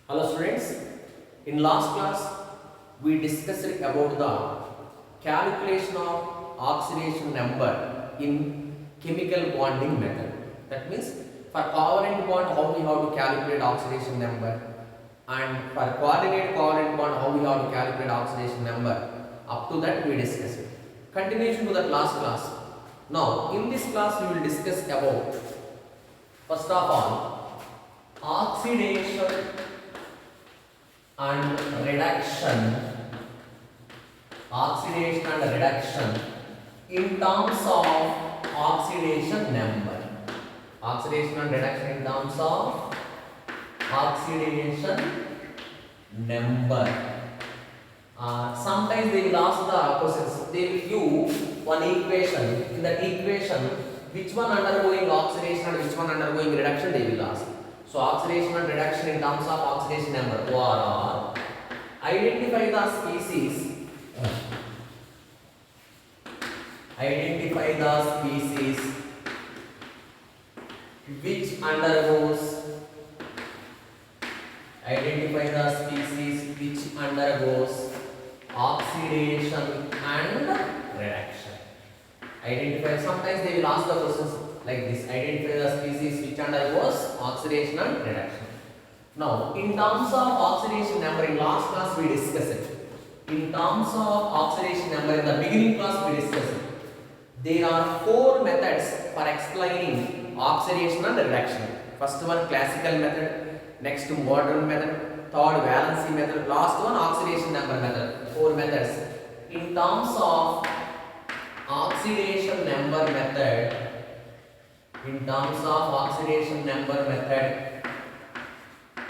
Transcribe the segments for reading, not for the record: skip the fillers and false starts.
Hello students, in last class we discussed about the calculation of oxidation number in chemical bonding method. That means for covalent bond how we have to calculate oxidation number, and for coordinate covalent bond how we have to calculate oxidation number. Up to that we discussed. Continuation to that last class. Now in this class we will discuss about first of all oxidation and reduction in terms of oxidation number. Oxidation and reduction in terms of oxidation number. Sometimes they will ask the questions. They will give one equation. In that equation, which one undergoing oxidation and which one undergoing reduction, they will ask. So oxidation and reduction in terms of oxidation number, ORR. Identify the species. Identify the species which undergoes. Identify the species which undergoes oxidation and reduction. Identify. Sometimes they will ask the questions like this. Identify the species which undergoes oxidation and reduction. Now, in terms of oxidation number, in last class we discussed it. In terms of oxidation number, in the beginning class we discussed it. There are four methods for explaining oxidation and reduction. First one classical method, next modern method, third valency method, last one oxidation number method. Four methods. In terms of oxidation number method,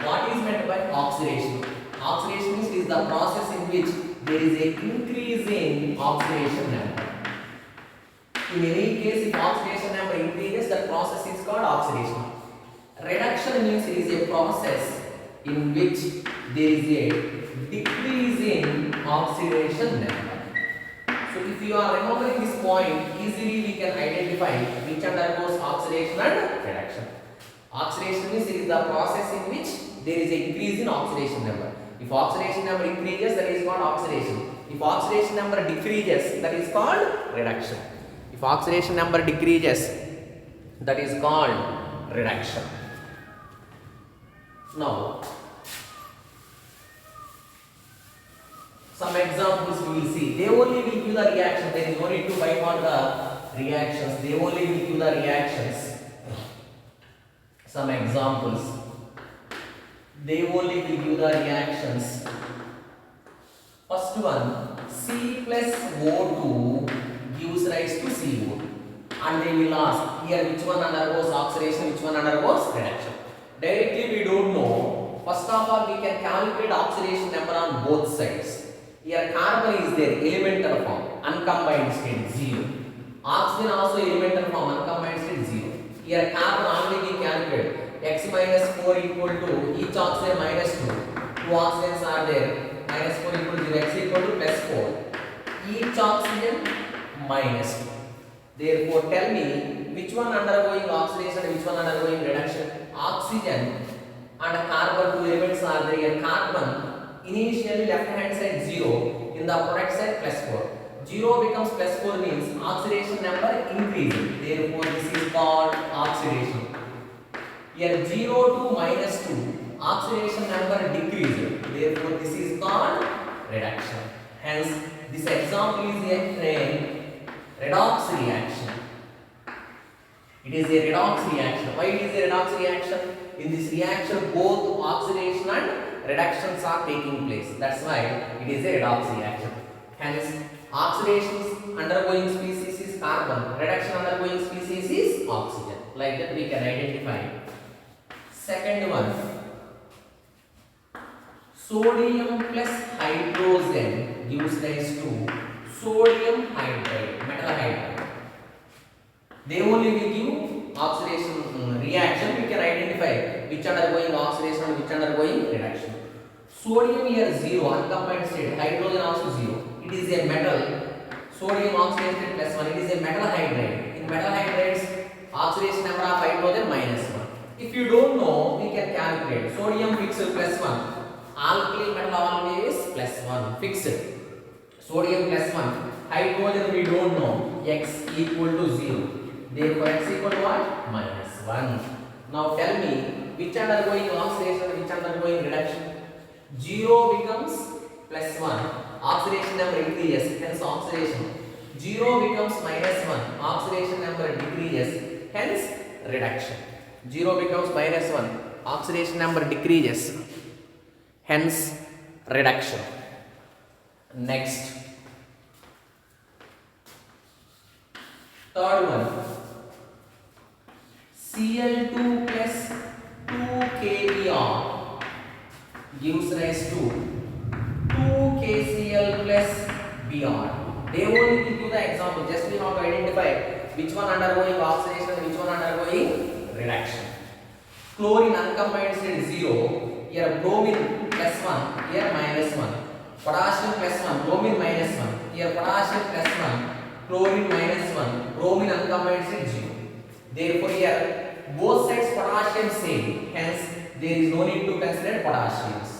what is meant by oxidation? Oxidation is the process in which there is a increase in oxidation number. In any case, if oxidation number increases, that process is called oxidation. Reduction means it is a process in which there is a decrease in oxidation number. So if you are remembering this point, easily we can identify which undergoes oxidation and reduction. Oxidation means it is the process in which there is a increase in oxidation number. If oxidation number increases, that is called oxidation. If oxidation number decreases, that is called reduction. If oxidation number decreases, that is called reduction. Now, some examples we will see. They only will give the reaction. There is no need to buy for the reactions. They only will give the reactions. Some examples. They only will give the reactions. First one, C plus O2 gives rise to CO. And they will ask here which one undergoes oxidation, which one undergoes reduction. Directly we don't know. First of all, we can calculate oxidation number on both sides. Here carbon is there, elemental form, uncombined state 0. Oxygen also elemental form, uncombined state 0. Here carbon already we calculated. X minus 4 equal to each oxygen minus 2. Two oxygens are there. Minus 4 equal to 0. X equal to plus 4. Each oxygen minus 2. Therefore, tell me which one undergoing oxidation and which one undergoing reduction. Oxygen and carbon, two elements are there. Here carbon initially left hand side 0, in the product side plus 4. 0 becomes plus 4 means oxidation number increasing. Therefore, this is called oxidation. Here 0 to minus 2, oxidation number decreasing. Therefore, this is called reduction. Hence, this example is a redox reaction. It is a redox reaction. Why it is a redox reaction? In this reaction, both oxidation and reductions are taking place. That's why it is a redox reaction. Hence, oxidation undergoing species is carbon, reduction undergoing species is oxygen. Like that we can identify. Second one, sodium plus hydrogen gives rise to sodium hydride, metal hydride. They only will give oxidation reaction. We can identify which undergoing oxidation and which undergoing reduction. Sodium here 0, uncombined state, hydrogen also 0. It is a metal. Sodium oxidation state plus 1. It is a metal hydride. In metal hydrides, oxidation number of hydrogen minus 1. If you don't know, we can calculate. Sodium fixed plus 1. Alkali metal always plus 1. Fixed. Sodium plus 1. Hydrogen we don't know. X equal to 0. Therefore x equal to what? Minus 1. Now tell me which undergoing oxidation and which undergoing reduction. 0 becomes plus 1. Oxidation number increases, hence oxidation. 0 becomes minus 1. Oxidation number decreases, hence reduction. 0 becomes minus 1. Oxidation number decreases, hence reduction. Next. Third one. Cl2 plus 2 KBr gives rise to 2 KCl plus Br. They only give you the example. Just we have to identify which one undergoing oxidation and which one undergoing reduction. Chlorine uncombined state 0. Here bromine plus 1. Here minus 1. Potassium plus 1. Bromine minus 1. Here potassium plus 1. Chlorine minus 1. Bromine uncombined state 0. Therefore here both sides potassium same. Hence there is no need to consider potassiums.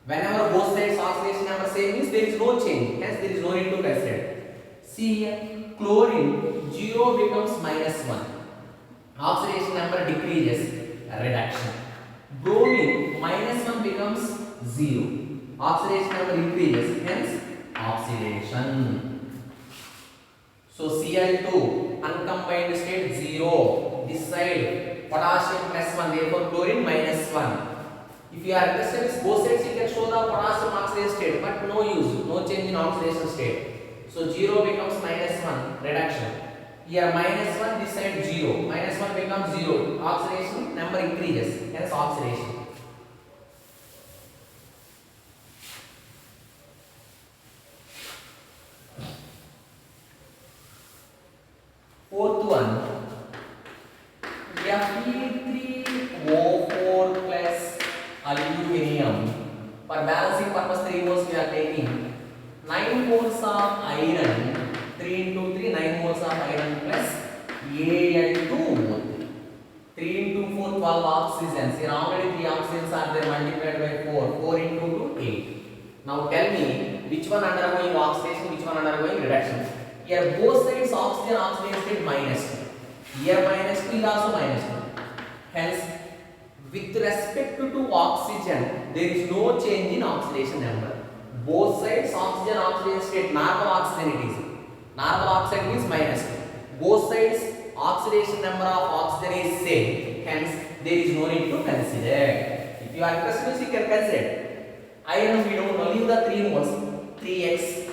Whenever both sides oxidation number same means there is no change. Hence there is no need to consider. See here, chlorine 0 becomes minus 1. Oxidation number decreases, reduction. Bromine minus 1 becomes 0. Oxidation number increases, hence oxidation. So Cl2 uncombined state 0. This side potassium plus 1, therefore chlorine minus 1. If you are interested in both sides, you can show the potassium oxidation state, but no use, no change in oxidation state. So 0 becomes minus 1, reduction. Here minus 1, this side 0. Minus 1 becomes 0. Oxidation number increases, hence oxidation. Fourth one. Fe3O4 plus aluminium. For balancing purpose 3 moles we are taking 9 moles of iron, 3 into 3 9 moles of iron plus Al2. 3 into 4 12 oxygens. Here already 3 oxygens are there multiplied by 4. 4 into 2 8. Now tell me which one undergoing oxidation, which one undergoing reduction. Here both sides oxygen state minus 2. Here minus 2 is also minus 2. Hence with respect to oxygen there is no change in oxidation number. Both sides oxygen state normal oxygen it is. Normal oxide means minus 2. Both sides oxidation number of oxygen is same. Hence there is no need to consider. If you are interested you can consider. Iron we don't know, leave the 3 moles, 3x.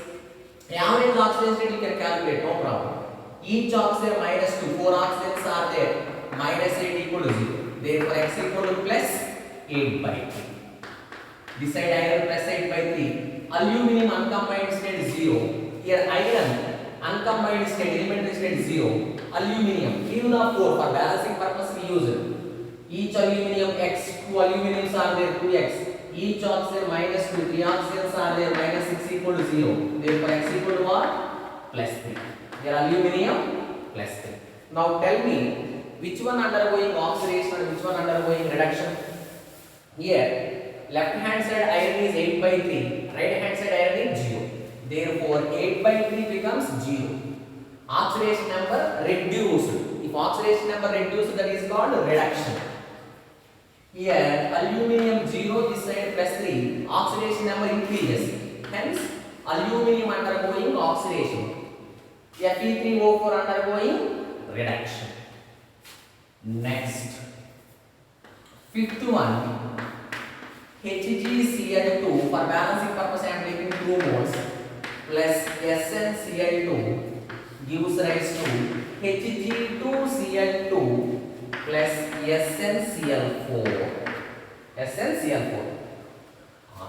Average oxidation state you can calculate, no problem. Each oxygen minus 2, 4 oxygens are there, minus 8 equal to 0. Therefore x equal to plus 8 by 3. This side iron plus 8 by 3. Aluminium uncombined state 0. Here iron uncombined state, elementary state 0. Aluminium, leave the 4 for balancing purpose we use it. Each aluminium x, 2 aluminiums are there, 2x. Each oxygen minus 2, 3 oxygens are there, minus 6 equal to 0. Therefore x equal to what? Plus 3. Here aluminium plus 3. Now tell me which one undergoing oxidation and which one undergoing reduction. Here left hand side iron is 8 by 3, right hand side iron is 0. Therefore 8 by 3 becomes 0. Oxidation number reduced. If oxidation number reduced, that is called reduction. Here aluminium 0, this side plus 3, oxidation number increases, hence aluminium undergoing oxidation. Fe3O4 undergoing reduction. Next, fifth one, HgCl2 for balancing purpose I am taking 2 moles plus SnCl2 gives rise to Hg2Cl2 plus SnCl4. SnCl4.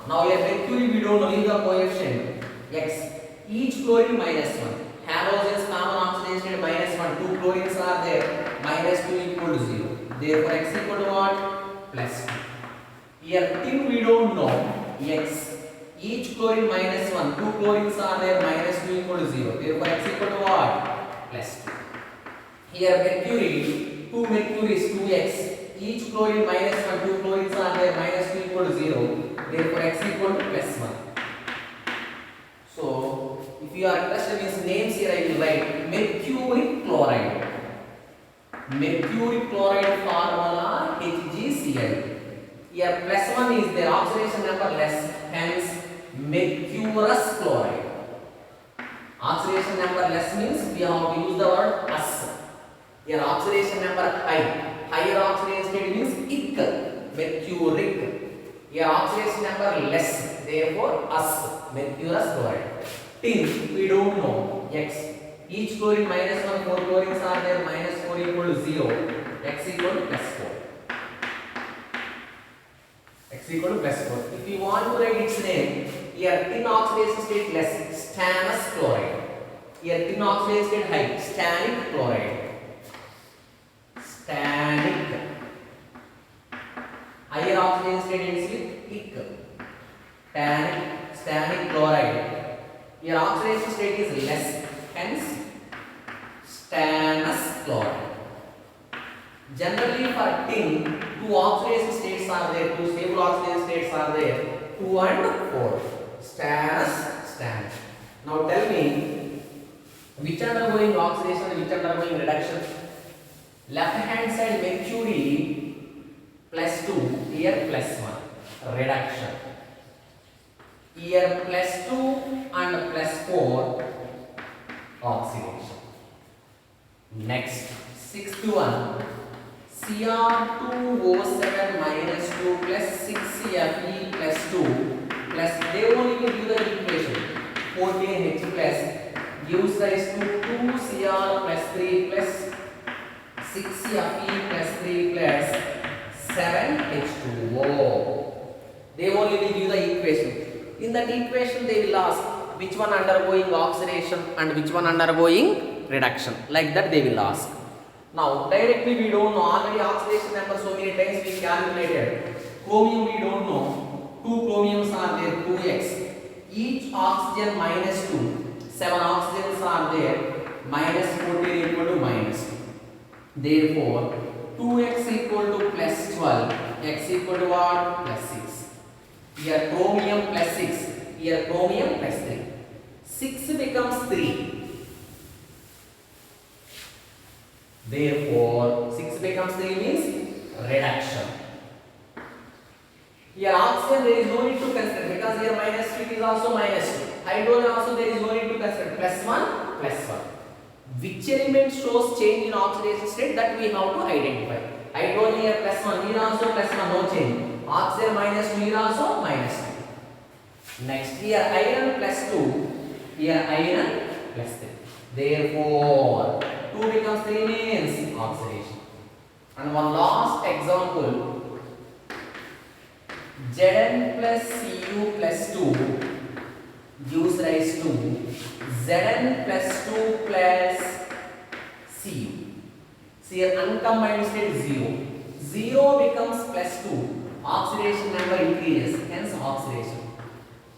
Now here mercury we don't know, leave the coefficient x. Each chlorine minus 1. Halogens common oxidation state minus 1. 2 chlorines are there. Minus 2 equal to 0. Therefore x equal to what? Plus 2. Here tin we don't know. X. Each chlorine minus 1. 2 chlorines are there. Minus 2 equal to 0. Therefore x equal to what? Plus 2. Here mercury. 2 mercury is 2x. each chlorine minus 1, 2 chlorines are there, minus 2 equal to 0. Therefore, x equal to plus 1. So, if you are interested in names here, I will write mercuric chloride. Mercuric chloride formula HgCl. Here plus 1 is their oxidation number less, hence mercurous chloride. Oxidation number less means we have to use the word us. Here oxidation number high. Higher oxidation state means ic, mercuric. Here oxidation number less, therefore us, mercurous chloride. Tin, we don't know, x. Each chlorine minus 1, 4 chlorines are there, minus 4 equal to 0, x equal to plus 4. X equal to plus 4. If you want to write its name, here tin oxidation state less, stannous chloride. Here tin oxidation state high, stannic chloride. Stannic. Higher oxidation state ends with ic. Stannic chloride. Here oxidation state is less, hence stannous chloride. Generally for tin, two oxidation states are there, two stable oxidation states are there, 2 and 4. Stannous. Now tell me, which undergoing oxidation and which undergoing reduction? Left hand side mercury plus 2, here plus 1, reduction. Here plus 2 and plus 4, oxidation. Next, 6th one, Cr2O7 minus 2 plus 6Fe plus 2 plus, they only give the equation, 14H plus gives rise to 2Cr plus 3 plus 6Fe plus 3 plus 7H2O. They only will give the equation. In that equation they will ask which one undergoing oxidation and which one undergoing reduction. Like that they will ask. Now directly we don't know, already oxidation number so many times we calculated. Chromium we don't know, 2 chromiums are there, 2x. Each oxygen minus 2, 7 oxygens are there, minus 14 equal to minus 2. Therefore 2x equal to plus 12, x equal to what? Plus 6. Here chromium plus 6, here chromium plus 3. 6 becomes 3. Therefore 6 becomes 3 means reduction. Here oxygen there is no need to consider because here minus 2 is also minus 2. Hydrogen also there is no need to consider, plus 1, plus 1. Which element shows change in oxidation state, that we have to identify. Hydrogen here plus 1, here also plus 1, no change. Oxygen minus 2, here also minus 2. Next, here iron plus 2, here iron plus 3. Therefore 2 becomes 3 means oxidation. And one last example, Zn plus Cu plus 2 gives rise to Zn plus 2 plus Cu. See here uncombined state 0. 0 becomes plus 2. Oxidation number increases, hence oxidation.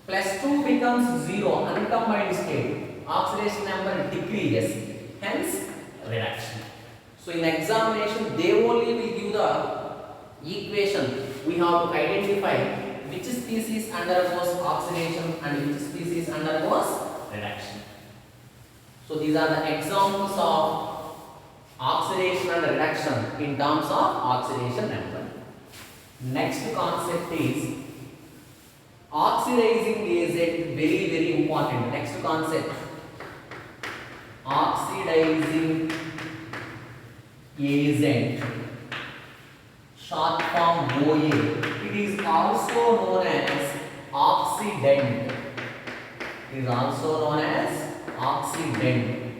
Plus 2 becomes 0, uncombined state. Oxidation number decreases, hence reduction. So in examination, they only will give the equation. We have to identify which species undergoes oxidation and which species undergoes reduction. So these are the examples of oxidation and reduction in terms of oxidation number. Next concept is oxidizing agent, very important. Next concept, oxidizing agent, short form OA. It is also known as oxidant. It is also known as oxidant.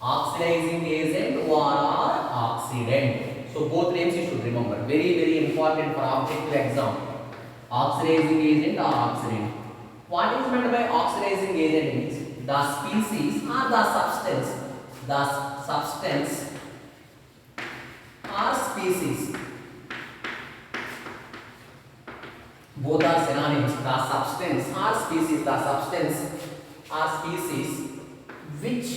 Oxidizing agent or oxidant. So both names you should remember. Very important for objective exam. Oxidizing agent or oxidant. What is meant by oxidizing agent means the species or the substance. The substance or species. Both are synonyms. The substance or species. The substance or species which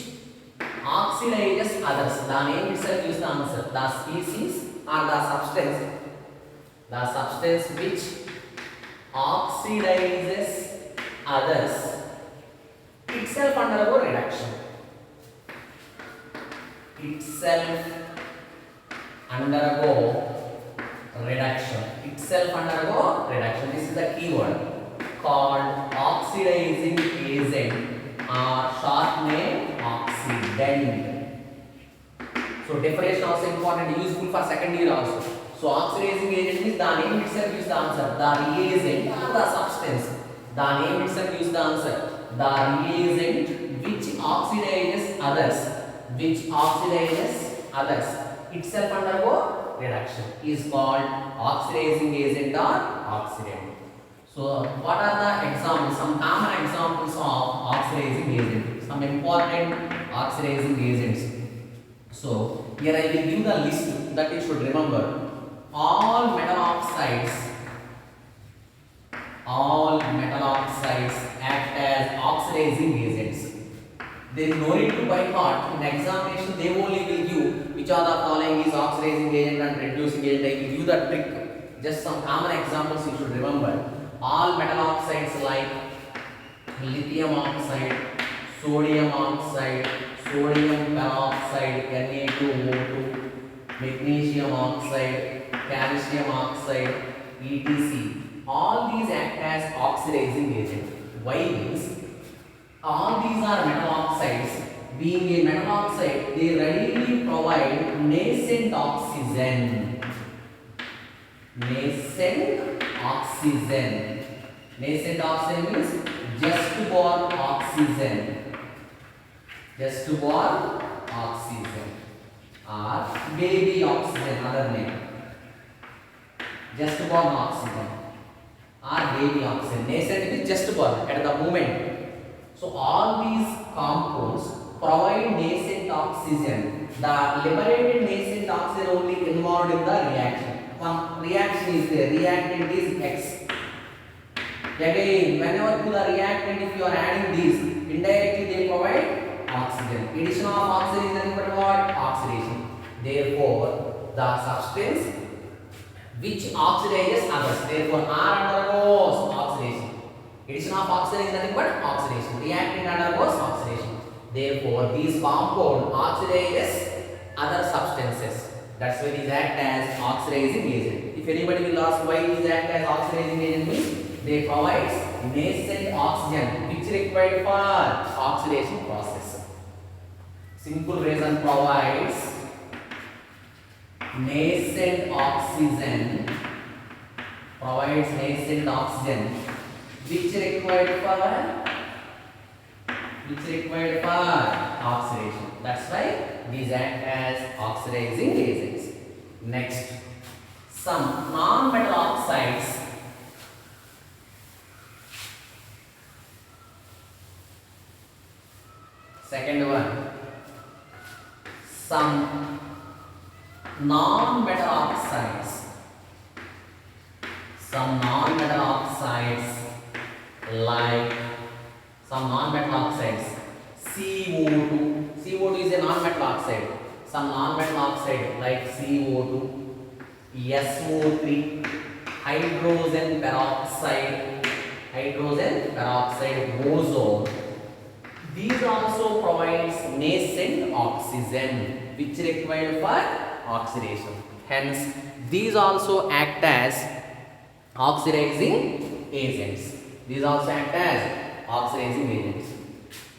oxidizes others. The name itself gives the answer. The species are the substance which oxidizes others itself undergo reduction. Itself undergo reduction. This is the keyword called oxidizing agent or short name oxidant. So definition also important, useful for second year also. So oxidizing agent means the name itself gives the answer. The reagent or the substance. The name itself gives the answer. The reagent which oxidizes others itself undergo reduction is called oxidizing agent or oxidant. So what are the examples? Some common examples of oxidizing agent. Some important oxidizing agents. So here I will give the list that you should remember. All metal oxides act as oxidizing agents. There is no need to by heart. In examination, they only will give which are the following is oxidizing agent and reducing agent. I will give the trick. Just some common examples you should remember. All metal oxides like lithium oxide, sodium oxide, sodium peroxide, Na2O2, magnesium oxide, calcium oxide, etc. All these act as oxidizing agent. Why means all these are metal oxides. Being a metal oxide, they readily provide nascent oxygen. Nascent oxygen means just born oxygen. Or baby oxygen, other name. Just born oxygen or baby oxygen. Nascent means just born at the moment. So all these compounds provide nascent oxygen. The liberated nascent oxygen only involved in the reaction. One reaction is there. Reactant is X. Again, whenever to the reactant, if you are adding these, indirectly they provide oxygen. Addition of oxygen is nothing but what? Oxidation. Therefore, the substance which oxidizes others, therefore R undergoes oxidation. Addition of oxygen is nothing but oxidation. Reactant undergoes oxidation. Therefore, these compound oxidizes other substances. That's why these act as oxidizing agent. If anybody will ask why these act as oxidizing agent means they provide nascent oxygen which required for oxidation process. Simple reason provides nascent oxygen which required for oxidation. That's why these act as oxidizing agents. Next, some non-metal oxides second one, some non-metal oxides like some non-metal oxides CO2. CO2 is a non-metal oxide. Some non-metal oxide like CO2, SO3, hydrogen peroxide, ozone. These also provides nascent oxygen which required for oxidation. Hence, these also act as oxidizing agents.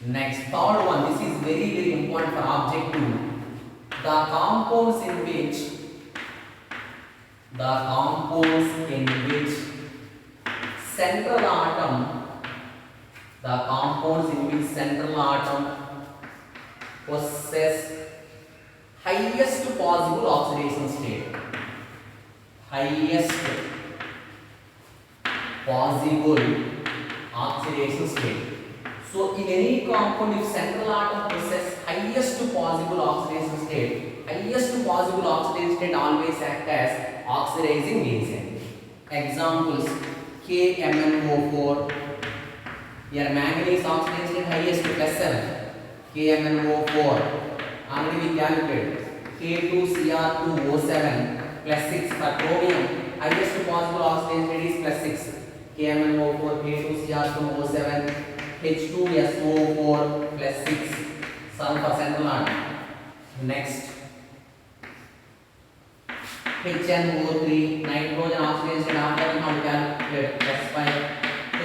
Next, third one. This is very important for object 2. The compounds in which central atom possess highest possible oxidation state. So in any compound, if central atom possess highest possible oxidation state always act as oxidizing agent. Examples: KMnO4. Here manganese oxidation state highest +7. KMnO4. Already we calculated. K2Cr2O7 plus 6. For chromium, highest possible oxidation state is plus 6. KMnO4, K2Cr2O7, H2SO4 plus 6. Some for central atom. Next, HNO3, nitrogen oxidation state after we have calculated plus 5.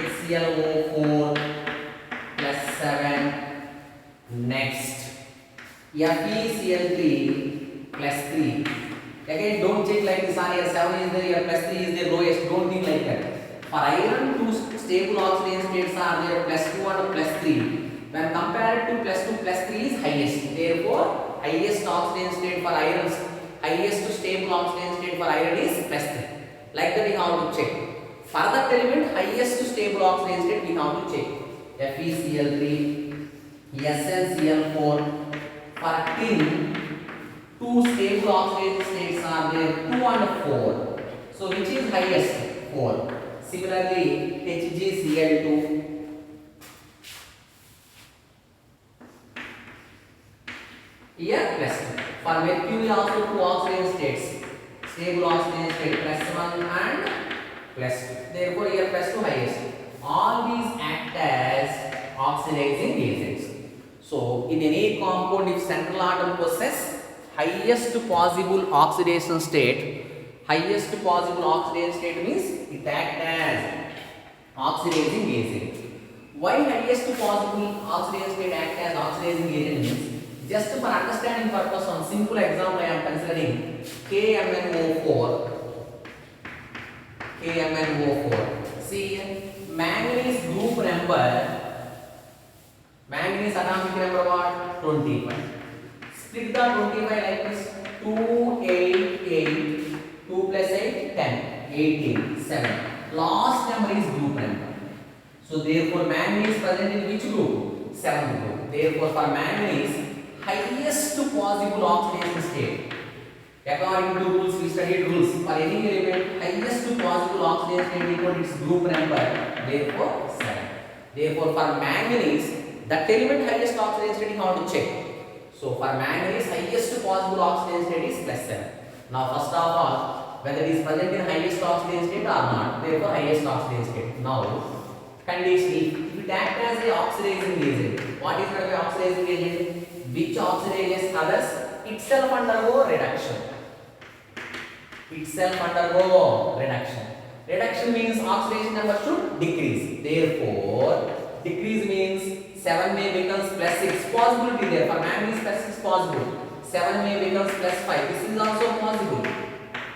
HClO4 plus 7. Next, FeCl3 plus 3. Again, don't check like this on here. 7 is there, here plus 3 is the lowest. Don't think like that. For iron, two stable oxidation states are there, plus 2 and plus 3. When compared to plus 2, plus 3 is highest. Therefore, highest oxidation state for iron, highest stable oxidation state for iron is plus 3. Like that we have to check. For that element, highest stable oxidation state we have to check. FeCl3, SnCl4. For tin, two stable oxidation states are there, 2 and 4. So which is highest? 4. Similarly, HgCl2. Here plus 2. For mercury also two oxidation states, stable oxidation state plus 1 and plus 2. Therefore here plus 2 highest. All these act as oxidizing agents. So in any compound, if central atom possess highest possible oxidation state, highest possible oxidation state means it acts as oxidizing agent. Why highest possible oxidation state act as oxidizing agent means, just for understanding purpose, one simple example I am considering KMnO4. KMnO4. See, manganese group number, manganese atomic number what? 25. Split the 25 like this. 2, 8, 8. 2 plus 8, 10. 18, 7. Last number is group number. So therefore manganese present in which group? 7th group. Therefore for manganese, highest possible oxidation state. According to rules, we studied rules. For any element, highest possible oxidation state equal to its group number. Therefore 7. Therefore for manganese, that element highest oxidation state you have to check. So for manganese, highest possible oxidation state is plus 7. Now first of all, whether it is present in highest oxidation state or not. Therefore highest oxidation state. Now condition, if it acts as a oxidizing agent, what is meant by oxidizing agent? Which oxidizes others? Itself undergo reduction. Itself undergo reduction. Reduction means oxidation number should decrease. Therefore, decrease means 7 may becomes plus 6. Possibility there. For manganese plus 6 possible. 7 may becomes plus 5. This is also possible.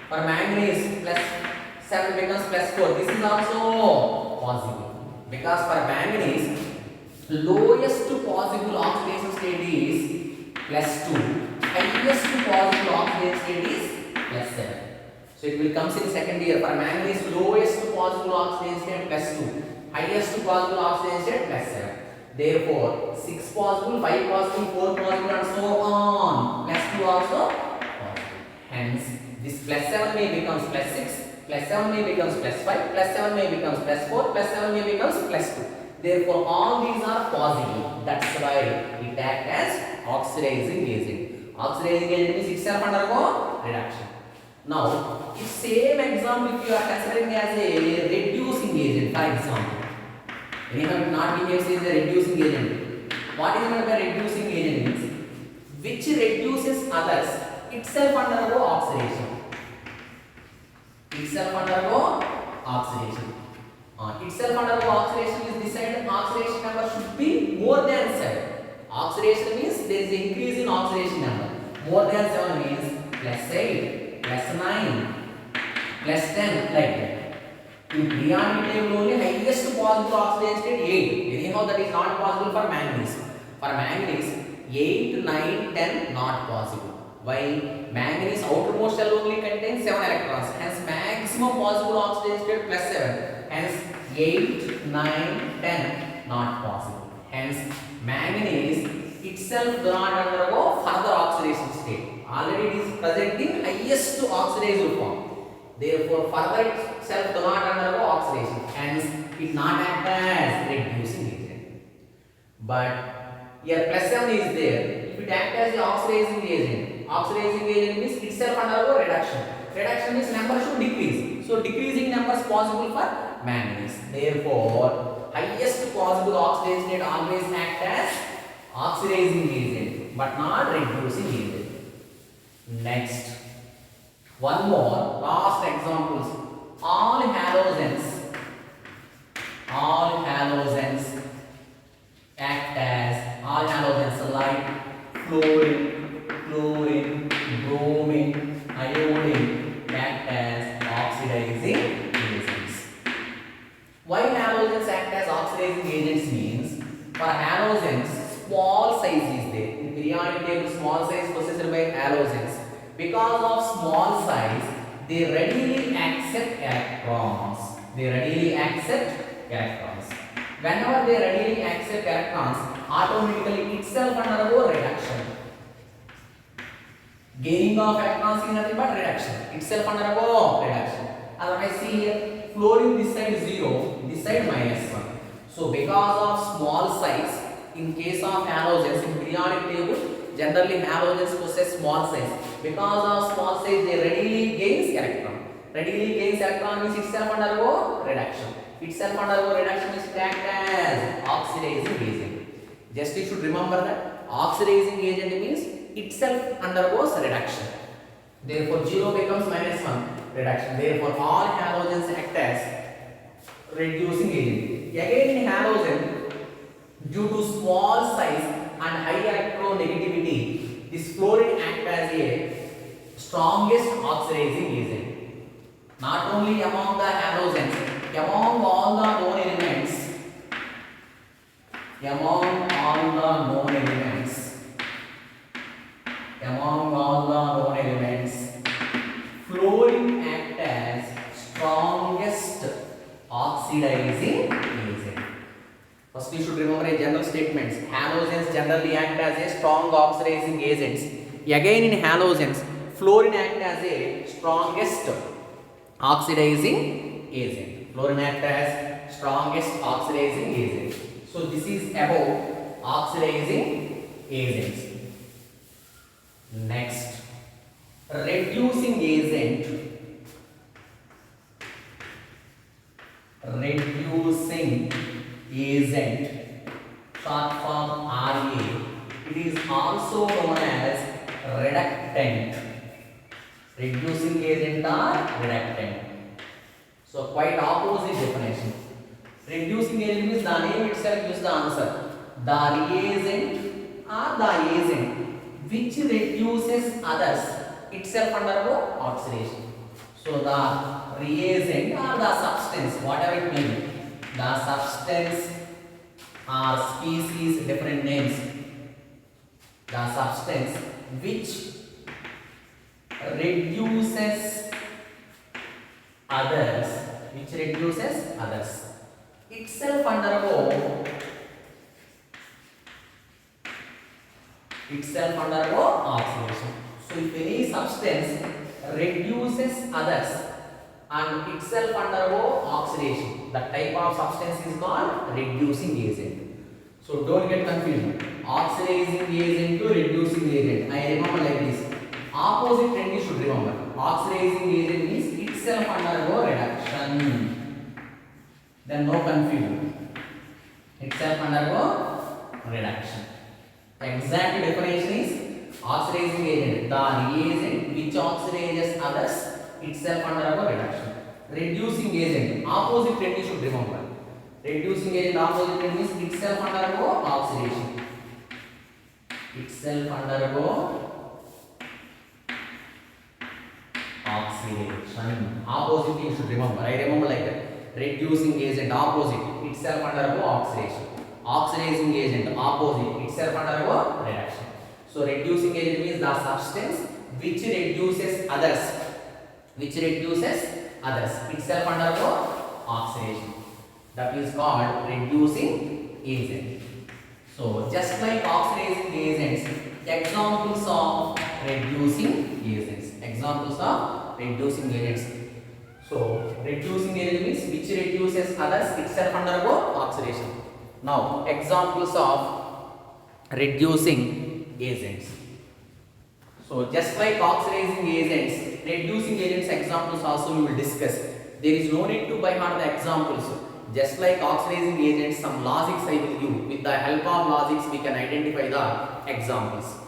For manganese plus 7 becomes plus 4. This is also possible. Because for manganese, lowest possible oxidation state is plus 2. Highest possible oxidation state is plus 7. So it will comes in second year. For manganese, lowest possible oxidation state plus 2. Highest possible oxidation state plus 7. Therefore, 6 possible, 5 possible, 4 possible and so on. Plus 2 also possible. Hence, this plus 7 may becomes plus 6. Plus 7 may becomes plus 5, plus 7 may becomes plus 4, plus 7 may becomes plus 2. Therefore, all these are positive. That's why it acts as oxidizing agent. Oxidizing agent means itself undergo reduction. Now, if same example, if you are considering as a reducing agent, for example, anyhow it not behaves as a reducing agent. What is meant by reducing agent means, which reduces others, itself undergo oxidation. Itself undergo oxidation. Itself undergo oxidation is decided oxidation number should be more than 7. Oxidation means there is increase in oxidation number. More than 7 means plus 8, plus 9, plus 10 like that. In periodic table only highest possible oxidation state 8. Anyhow that is not possible for manganese. For manganese 8, 9, 10 not possible. Why? Manganese outermost shell only contains 7 electrons. Hence maximum possible oxidation state plus 7. Hence 8, 9, 10 not possible. Hence manganese itself does not undergo further oxidation state. Already it is present in highest oxidized form. Therefore further itself does not undergo oxidation. Hence it not act as reducing agent. But here plus 7 is there. If it acts as the oxidizing agent means itself undergo reduction. Reduction means number should decrease. So decreasing numbers possible for manganese. Therefore, highest possible oxidation rate always act as oxidizing agent, but not reducing agent. Next, one more last examples. All halogens act as like chlorine, bromine, iodine act as oxidizing agents. Why halogens act as oxidizing agents means, for halogens small size is there. In periodic table small size possessed by halogens. Because of small size, they readily accept electrons. Whenever they readily accept electrons, automatically itself undergo reduction. Gaining of electrons is nothing but reduction. Itself undergo reduction. Otherwise, see here, fluorine this side 0, this side -1. So because of small size, in case of halogens in periodic table, generally halogens possess small size. Because of small size, they readily gains electron. Readily gains electron means itself undergo reduction. Itself undergo reduction is act as oxidizing agent. Just you should remember that oxidizing agent means itself undergoes reduction. Therefore 0 becomes -1, reduction. Therefore all halogens act as reducing agent. Again in halogen, due to small size and high electronegativity, this fluorine act as a strongest oxidizing agent. Not only among the halogens, among all the known elements, fluorine act as strongest oxidizing agent. First you should remember a general statements. Halogens generally act as a strong oxidizing agents. Again in halogens, fluorine act as a strongest oxidizing agent. Fluorine act as strongest oxidizing agent. So this is about oxidizing agents. Next, reducing agent. Short form Ra. It is also known as reductant. Reducing agent or reductant. So quite opposite definition. Reducing agent means the name itself gives the answer. The reagent or the agent which reduces others itself undergo oxidation. So the reagent or the substance, whatever it may be, the substance or species, different names. The substance which reduces others, itself undergo oxidation. So if any substance reduces others and itself undergo oxidation, that type of substance is called reducing agent. So don't get confused. Oxidizing agent to reducing agent. I remember like this. Opposite trend you should remember. Oxidizing agent means itself undergo reduction. Then no confusion. Itself undergo reduction. The exact definition is oxidizing agent, the reagent which oxidizes others itself undergo reduction. Reducing agent, opposite trend you should remember. Reducing agent opposite trend means itself undergo oxidation. Opposite you should remember. I remember like that. Reducing agent opposite itself undergo oxidation. Oxidizing agent opposite itself undergo reduction. So reducing agent means the substance which reduces others itself undergo oxidation. That is called reducing agent. So just like oxidizing agents, examples of reducing agents. So reducing agent means which reduces others itself undergo oxidation. Now examples of reducing agents. So just like oxidizing agents, reducing agents examples also we will discuss. There is no need to by heart the examples. Just like oxidizing agents, some logics I will give. With the help of logics, we can identify the examples.